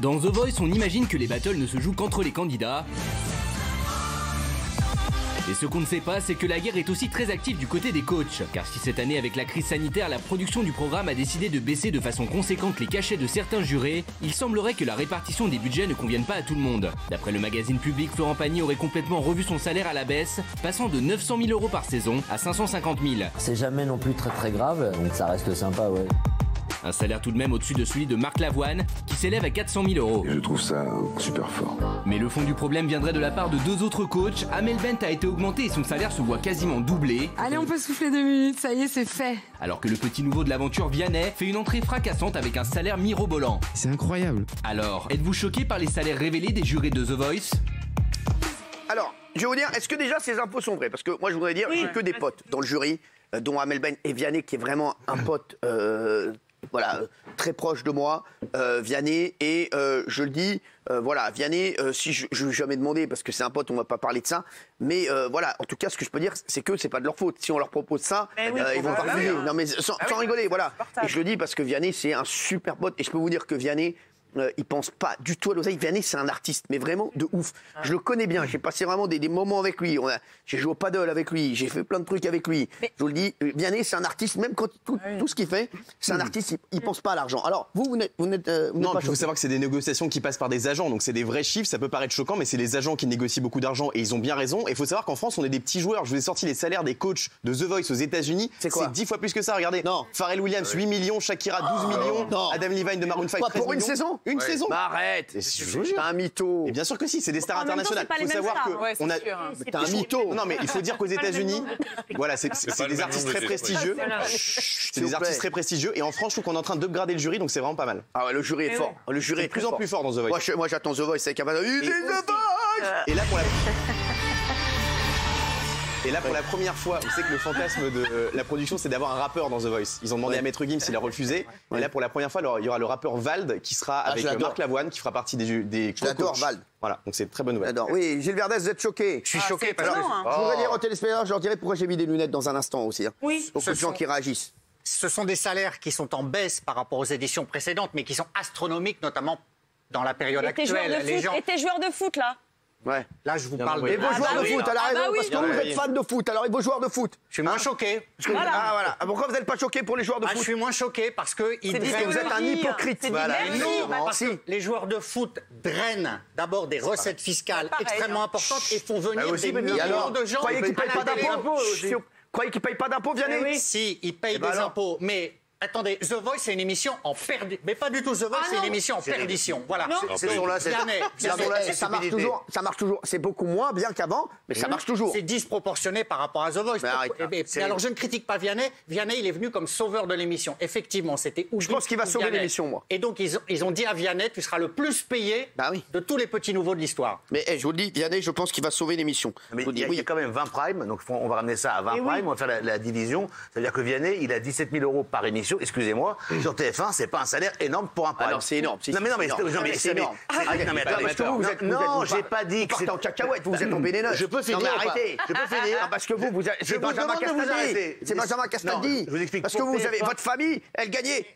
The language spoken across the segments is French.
Dans The Voice, on imagine que les battles ne se jouent qu'entre les candidats. Et ce qu'on ne sait pas, c'est que la guerre est aussi très active du côté des coachs. Car si cette année, avec la crise sanitaire, la production du programme a décidé de baisser de façon conséquente les cachets de certains jurés, il semblerait que la répartition des budgets ne convienne pas à tout le monde. D'après le magazine Public, Florent Pagny aurait complètement revu son salaire à la baisse, passant de 900 000 € par saison à 550 000. C'est jamais non plus très grave, donc ça reste sympa, ouais. Un salaire tout de même au-dessus de celui de Marc Lavoine, qui s'élève à 400 000 €. Je trouve ça super fort. Mais le fond du problème viendrait de la part de deux autres coachs. Amel Bent a été augmenté et son salaire se voit quasiment doublé. Allez, on peut souffler 2 minutes, ça y est, c'est fait. Alors que le petit nouveau de l'aventure Vianney fait une entrée fracassante avec un salaire mirobolant. C'est incroyable. Alors, êtes-vous choqué par les salaires révélés des jurés de The Voice? Alors, je vais vous dire, est-ce que déjà ces infos sont vraies? Parce que moi, je voudrais dire, j'ai que des potes dans le jury, dont Amel Bent et Vianney, qui est vraiment un pote... Voilà, très proche de moi, Vianney, et je le dis, voilà, Vianney, si je ne vais jamais demander, parce que c'est un pote, on ne va pas parler de ça, mais voilà, en tout cas, ce que je peux dire, c'est que c'est pas de leur faute. Si on leur propose ça, ils vont pas refuser. Non, mais sans rigoler, voilà. Et je le dis parce que Vianney, c'est un super pote, et je peux vous dire que Vianney, il pense pas du tout à l'oseille. Vianney, c'est un artiste, mais vraiment de ouf. Je le connais bien, j'ai passé vraiment des moments avec lui. J'ai joué au paddle avec lui, j'ai fait plein de trucs avec lui. Je vous le dis, Vianney, c'est un artiste, même quand tout ce qu'il fait, c'est un artiste, il pense pas à l'argent. Alors, vous n'êtes non, pas il faut savoir que c'est des négociations qui passent par des agents, donc c'est des vrais chiffres, ça peut paraître choquant, mais c'est les agents qui négocient beaucoup d'argent et ils ont bien raison. Et il faut savoir qu'en France, on est des petits joueurs. Je vous ai sorti les salaires des coachs de The Voice aux États-Unis. C'est quoi? C'est 10 fois plus que ça, regardez. Non. Pharrell Williams, 8 millions, Shakira, 12 millions, non. Adam Levine de Maroon 5, Quoi, 13 pour une millions. saison? Une saison. Bah arrête, c'est un mytho. Et bien sûr que si, c'est des stars internationales. Il faut savoir que on a. T'es un mytho. Non, mais il faut dire qu'aux États-Unis, voilà, c'est des artistes très prestigieux. C'est des artistes très prestigieux. Et en France, je trouve qu'on est en train d'upgrader le jury, donc c'est vraiment pas mal. Ah ouais, le jury est fort. Le jury est de plus en plus fort dans The Voice. Moi, j'attends The Voice avec un... The Voice. Et là, pour la première fois, vous savez que le fantasme de la production, c'est d'avoir un rappeur dans The Voice. Ils ont demandé à Maître Gims, il a refusé. Et là, pour la première fois, alors, il y aura le rappeur Vald qui sera avec Marc Lavoine, qui fera partie des Je l'adore, Vald. Voilà, donc c'est une très bonne nouvelle. Oui, Gilles Verdez, vous êtes choqué. Je suis choqué parce que... Je voudrais dire aux téléspectateurs, je leur dirai pourquoi j'ai mis des lunettes dans un instant aussi. Oui. Beaucoup de gens qui réagissent. Ce sont des salaires qui sont en baisse par rapport aux éditions précédentes, mais qui sont astronomiques, notamment dans la période actuelle. Et tes joueurs de foot, là? Ouais. Là, je vous parle Et vos joueurs de foot, elle a raison, parce que vous êtes fans de foot. Alors, et vos joueurs de foot? Je suis moins choqué. Ah, voilà. Pourquoi vous n'êtes pas choqué pour les joueurs de foot? Je suis moins choqué parce que vous êtes un hypocrite. Voilà. Non, parce que les joueurs de foot drainent d'abord des recettes fiscales extrêmement importantes et font venir des millions de gens. Croyez qu'ils ne payent pas d'impôts? Croyez qu'ils ne payent pas d'impôts, Vianney? Si, ils payent des impôts, mais... Attendez, The Voice, c'est une émission en perdition. Mais pas du tout, The Voice, c'est une émission en perdition. Voilà. Ça marche toujours. C'est beaucoup moins bien qu'avant, mais ça marche toujours. C'est disproportionné par rapport à The Voice. Alors, je ne critique pas Vianney. Vianney, il est venu comme sauveur de l'émission. Effectivement, c'était où je pense qu'il va sauver l'émission, moi. Et donc, ils ont dit à Vianney, tu seras le plus payé de tous les petits nouveaux de l'histoire. Mais je vous le dis, Vianney, je pense qu'il va sauver l'émission. Mais il y a quand même 20 primes, donc on va ramener ça à 20 primes, on va faire la division. C'est-à-dire que Vianney, il a 17 000 € par émission. Excusez-moi, sur TF1, c'est pas un salaire énorme pour un prime. Alors c'est énorme. C'est énorme. Non, j'ai pas dit que c'était en cacahuète, vous êtes en bénénoche. Je peux finir. Non mais arrêtez. Je peux finir. Parce que vous êtes Benjamin Castaldi. C'est Benjamin Castaldi. Je vous explique. Parce que vous avez votre famille, elle gagnait.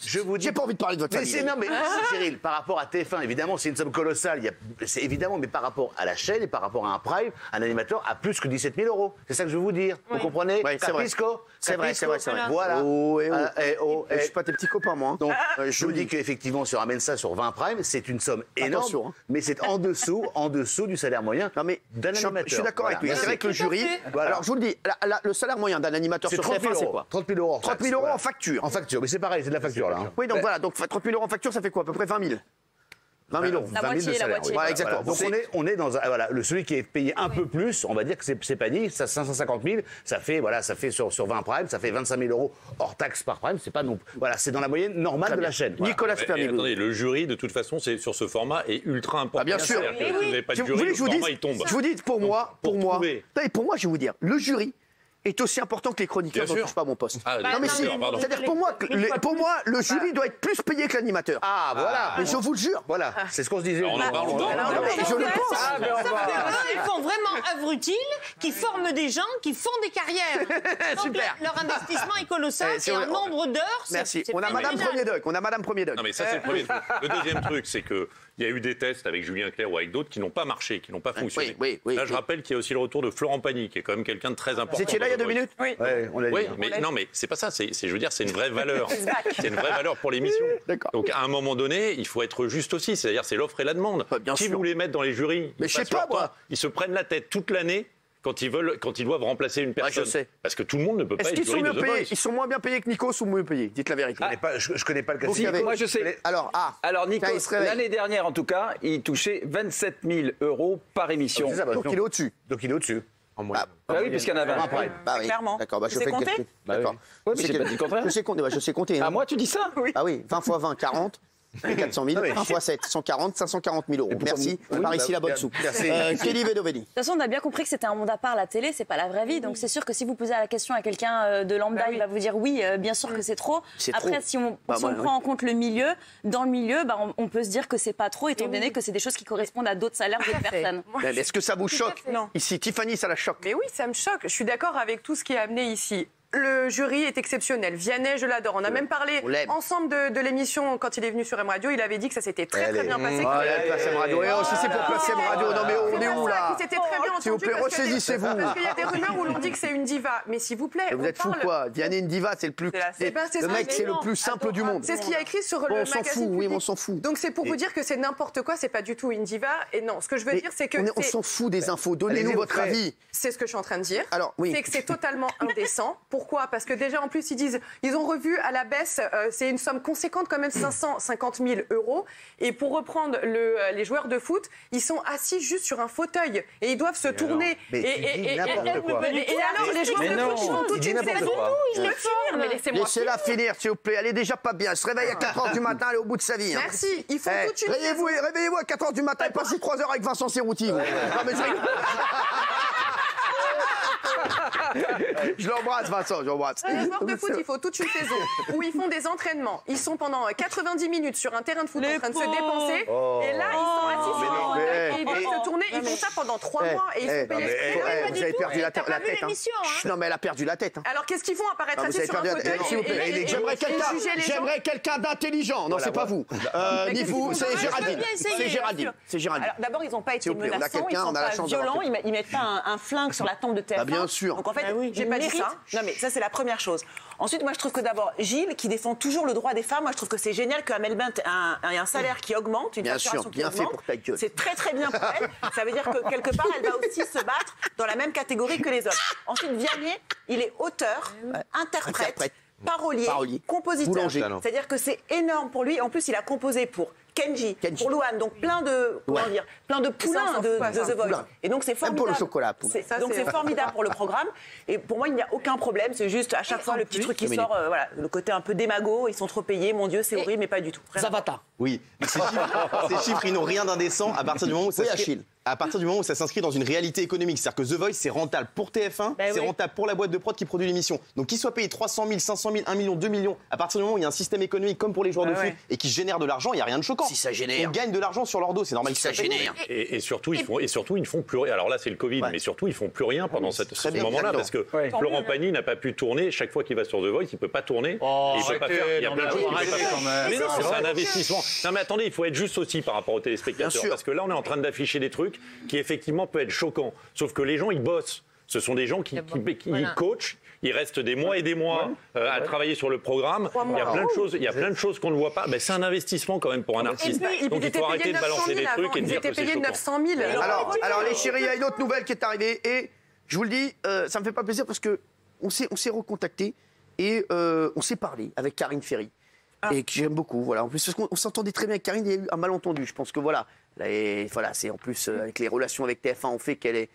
Je vous dis. J'ai pas envie de parler de votre famille. Non, mais Cyril, par rapport à TF1, évidemment, c'est une somme colossale. C'est évidemment, mais par rapport à la chaîne et par rapport à un prime, un animateur a plus que 17 000 €. C'est ça que je veux vous dire. Vous comprenez? C'est vrai. C'est vrai. Voilà. Je suis pas tes petits copains, moi. Donc, je vous dis qu'effectivement, si on ramène ça sur 20 primes, c'est une somme énorme. Mais c'est en dessous du salaire moyen d'un animateur. Je suis d'accord avec lui. C'est vrai que le jury. Alors, je vous le dis, le salaire moyen d'un animateur sur TF1, c'est quoi? 30 000 €. 30 000 € en facture. En facture, mais c'est pareil, c'est de la facture. Oui, donc voilà, donc 30 000 € en facture, ça fait quoi? À peu près 20 000. 20 000 €. La moitié. Voilà, exactement. Donc on est dans celui qui est payé un peu plus, on va dire que c'est pas dit, ça 550 000, ça fait sur 20 primes, ça fait 25 000 € hors taxe par prime, c'est pas non. Voilà, c'est dans la moyenne normale de la chaîne. Nicolas Sperny. Attendez, le jury de toute façon, c'est sur ce format est ultra important. Bien sûr. Vous n'avez pas de jury, le format il tombe. Je vous dis pour moi, je vais vous dire, le jury est aussi important que les chroniqueurs Bien sûr. n'occupent pas mon poste. Ah, non mais si, pardon. c'est-à-dire pour moi, le jury doit être plus payé que l'animateur. Ah, voilà. Mais je vous le jure. Voilà, c'est ce qu'on se disait. Alors, on en parle, Non, mais je le pense. Ils font vraiment œuvre utile, qui forment des gens, qui font des carrières. Donc, Super. leur investissement est colossal C'est et en vrai. nombre d'heures. Merci. c'est On a Madame phénoménal. Premier Doc. Non mais ça c'est le premier truc. Le deuxième truc, c'est qu'il y a eu des tests avec Julien Clerc ou avec d'autres qui n'ont pas marché, qui n'ont pas fonctionné. oui, Là je rappelle qu'il y a aussi le retour de Florent Pagny, qui est quand même quelqu'un de très important. Vous étiez là il y a 2 minutes? Oui. Ouais, on l'a dit. Oui, mais non, mais c'est pas ça. Je veux dire, c'est une vraie valeur. C'est une vraie valeur pour l'émission. D'accord. Donc, à un moment donné, il faut être juste aussi. C'est-à-dire, c'est l'offre et la demande. Bien Qui sûr. vous les mettent dans les jurys? Mais Ils je sais passent pas, leur temps. moi. Ils se prennent la tête toute l'année quand ils doivent remplacer une personne. je sais. Parce que tout le monde ne peut pas Est-ce être qu'ils sont jury de mieux The payés? Voice. Ils sont moins bien payés que Nikos ou mieux payés? Dites la vérité. Je connais pas le cas. Donc, il y avait- Moi, je sais. Alors, Alors, Nico, Tiens, il se réveille. l'année dernière, en tout cas, il touchait 27 000 € par émission. C'est ça, donc il est au-dessus. Donc il est au-dessus. En moyenne. Ah oui, puisqu'il y en a 20. Bah oui. Clairement. D'accord, je Tu sais fais le compter? calcul. D'accord. Ouais, mais j'ai pas dit le contraire. Je sais compter. hein. Ah, moi, tu dis ça? Oui. Ah oui, 20 fois 20, 40. 400 000, 1 fois 7, 140, 540 000 euros. Merci, par ici la bonne soupe. Merci. Kelly Vedoveni. De toute façon, on a bien compris que c'était un monde à part, la télé, c'est pas la vraie vie. Donc c'est sûr que si vous posez la question à quelqu'un de lambda, il va vous dire oui, bien sûr que c'est trop. C'est Après, trop. si on Bah, prend oui. en compte le milieu, dans le milieu, on peut se dire que c'est pas trop, étant donné que c'est des choses qui correspondent à d'autres salaires d'autres personnes. Mais est-ce que ça vous choque? Non. Ici, Tiffany, ça la choque. Mais oui, ça me choque. Je suis d'accord avec tout ce qui est amené ici. Le jury est exceptionnel. Vianney, je l'adore. On a même parlé On l'aime. ensemble de l'émission quand il est venu sur M Radio. Il avait dit que ça s'était très bien passé. Ah, la place M Radio. Et si c'est pour place M Radio, non mais on est où là? C'était très bien entendu. S'il vous plaît, parce que ressaisissez-vous. Parce qu'il y a des rumeurs où l'on dit que c'est une diva. Mais s'il vous plaît, Vous on êtes fou parle. quoi? Vianney une diva, c'est le plus. Eh ben, c'est Le ça, mec, mais c'est le non. plus simple du monde. C'est ce qu'il y a écrit sur Bon, le on s'en magazine. fout, oui, mais public. on s'en fout. Donc c'est pour vous dire que c'est n'importe quoi, c'est pas du tout une diva. Et non, ce que je veux Mais dire, c'est que on s'en fout des infos. Donnez-nous Allez-y, votre au fait. avis. c'est ce que je suis en train de dire. Alors, oui. C'est que c'est totalement indécent. Pourquoi? Parce que déjà, en plus, ils ont revu à la baisse, c'est une somme conséquente quand même, 550 000 €. Et pour reprendre les joueurs de foot, ils sont assis juste sur un fauteuil et ils doivent se tourner. mais tu dis n'importe quoi. Et alors, les joueurs de foot, ils font toute Il dit une n'importe saison. quoi. Ils le font, mais laissez-moi. Laissez-la finir, s'il vous plaît. Elle est déjà pas bien. Elle se réveille à 4h du matin, elle est au bout de sa vie. hein. Merci, ils font Eh, toute une saison. réveillez-vous à 4h du matin et passez 3 heures avec Vincent Serrouti. vous. Non, mais je rigole. Je l'embrasse, Vincent, j'embrasse. Les joueurs de foot, il faut toute une saison où ils font des entraînements. Ils sont pendant 90 minutes sur un terrain de foot en train de se dépenser. Et là, ils sont assis sur un fauteuil et ils doivent se tourner. Ils font ça pendant 3 mois et ils sont payés. Vous avez perdu la tête. T'as pas vu hein. l'émission, hein. Chut, non, mais elle a perdu la tête. hein. Alors qu'est-ce qu'ils font? Apparaître Ah, vous assis avez sur un perdu la fauteuil tête. S'il vous plaît. et juger les gens. J'aimerais quelqu'un d'intelligent. Non, c'est pas vous. Ni vous, c'est Géraldine. C'est Géraldine. C'est Géraldine. Alors d'abord, ils n'ont pas été S'il vous plaît, on a menaçants, ils quelqu'un, sont on a la pas chance d'avoir violents, ils mettent pas un flingue sur la tempe de TF1. Ah, bien sûr. Donc en fait, j'ai pas dit méritent- ça. Non mais ça c'est la première chose. Ensuite, moi je trouve que d'abord Gilles qui défend toujours le droit des femmes, moi je trouve que c'est génial que Amel Bent ait un salaire qui augmente, une Bien facturation sûr, qui bien fait augmente. pour ta gueule. C'est très bien pour elle. Ça veut dire que quelque part elle va aussi se battre dans la même catégorie que les hommes. Ensuite, Vianney, il est auteur, interprète. Parolier, compositeur. Boulanger. C'est-à-dire que c'est énorme pour lui. En plus, il a composé pour Kenji. Pour Louane, donc plein de poulains de The Voice. Et donc c'est formidable. pour le chocolat. Donc c'est formidable pour le programme. Et pour moi, il n'y a aucun problème. C'est juste à chaque fois le petit truc qui sort, voilà, le côté un peu démago. Ils sont trop payés. Mon Dieu, c'est horrible, mais pas du tout. Zavata. Oui, mais ces chiffres, ils n'ont rien d'indécent à partir du moment où ça s'inscrit dans une réalité économique. C'est-à-dire que The Voice, c'est rentable pour TF1, c'est rentable pour la boîte de prod qui produit l'émission. Donc qu'ils soient payés 300 000, 500 000, 1 million, 2 millions, à partir du moment où il y a un système économique comme pour les joueurs de foot et qui génère de l'argent, il n'y a rien de choquant. Si ça génère. On gagne de l'argent sur leur dos, c'est normal. Si ça génère. Et surtout, ils ne font plus rien. Alors là, c'est le Covid, mais surtout, ils font plus rien pendant ce bien, moment-là, j'adore. parce que Florent Pagny n'a pas pu tourner. Chaque fois qu'il va sur The Voice, il peut pas tourner. Il peut pas faire. Il y a plein de choses qu'il peut pas faire. Mais non, c'est un investissement. Non, mais attendez, il faut être juste aussi par rapport aux téléspectateurs, Bien sûr. parce que là, on est en train d'afficher des trucs qui effectivement peuvent être choquants. Sauf que les gens, ils bossent. Ce sont des gens qui coachent. Ils restent des mois et des mois à travailler sur le programme. Il y a plein de choses qu'on ne voit pas. Ben, c'est un investissement quand même pour un artiste. Donc il faut arrêter de balancer des trucs et de Ils dire étaient que c'est payés choquant. 900 000. Alors les chéris, il y a une autre nouvelle qui est arrivée et je vous le dis, ça me fait pas plaisir parce que on s'est recontacté et on s'est parlé avec Karine Ferry. Et que j'aime beaucoup, voilà. En plus, parce qu'on s'entendait très bien avec Karine, il y a eu un malentendu. Je pense que voilà, c'est en plus avec les relations avec TF1, on fait qu'elle est,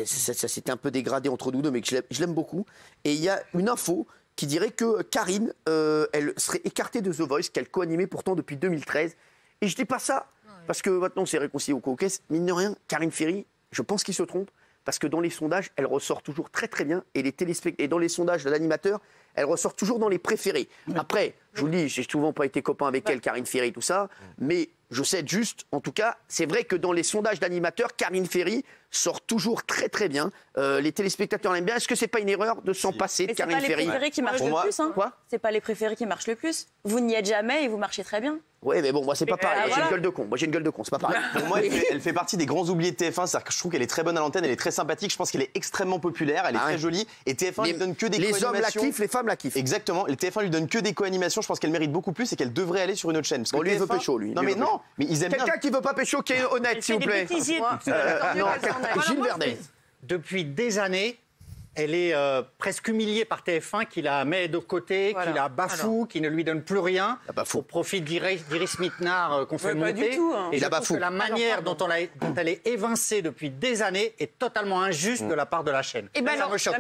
ça s'était un peu dégradé entre nous deux, mais que je l'aime beaucoup. Et il y a une info qui dirait que Karine, elle serait écartée de The Voice, qu'elle co-animait pourtant depuis 2013. Et je dis pas ça parce que maintenant on s'est réconcilié au Caucase. Mine de rien, Karine Ferry, je pense qu'il se trompe. parce que dans les sondages, elle ressort toujours très très bien, et dans les sondages de l'animateur, elle ressort toujours dans les préférés. Après, je vous le dis, j'ai souvent pas été copain avec elle, Karine Ferry, tout ça, mais je sais juste, en tout cas, c'est vrai que dans les sondages d'animateurs, Karine Ferry sort toujours très très bien. Les téléspectateurs l'aiment bien. Est-ce que c'est pas une erreur de s'en passer de Karine Ferry? C'est pas les préférés qui marchent le plus. Hein. Quoi? C'est pas les préférés qui marchent le plus. Vous n'y êtes jamais et vous marchez très bien. Oui, mais bon, moi, c'est pas pareil. J'ai une gueule de con. Moi, j'ai une gueule de con. C'est pas pareil. Pour moi, elle fait partie des grands oubliés de TF1. C'est-à-dire que je trouve qu'elle est très bonne à l'antenne, elle est très sympathique. Je pense qu'elle est extrêmement populaire, elle est très jolie. Et TF1 lui donne que des co-animations. Les hommes la kiffent, les femmes la kiffent. Exactement. Et TF1 lui donne que des co-animations. Je pense qu'elle mérite beaucoup plus et qu'elle devrait aller sur une autre chaîne. Parce que lui, il veut pécho, lui. Non, mais non. Mais ils aiment bien. Quelqu'un qui veut pas pécho, qui est honnête, s'il vous plaît. Non, Gilles Vernet. Depuis des années, elle est presque humiliée par TF1 qui la met de côté, qui la bafoue, qui ne lui donne plus rien, au profit d'Iris Mittenard qu'on fait monter. Du tout, hein. Et je trouve que la manière dont elle est évincée depuis des années est totalement injuste de la part de la chaîne. Et ben ça me choque.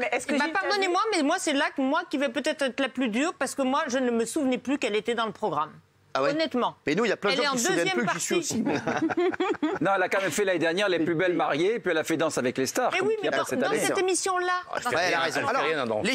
Pardonnez-moi, mais moi c'est là que moi qui vais peut-être être la plus dure parce que moi je ne me souvenais plus qu'elle était dans le programme. Ah ouais. Honnêtement. Mais nous, il y a plein de gens qui se souviennent plus que j'y suis partie. aussi. Non, elle a quand même fait l'année dernière Les Plus Belles Mariées, puis elle a fait Danse avec les stars. Mais oui, mais dans cette émission-là. Elle a raison. Alors, les...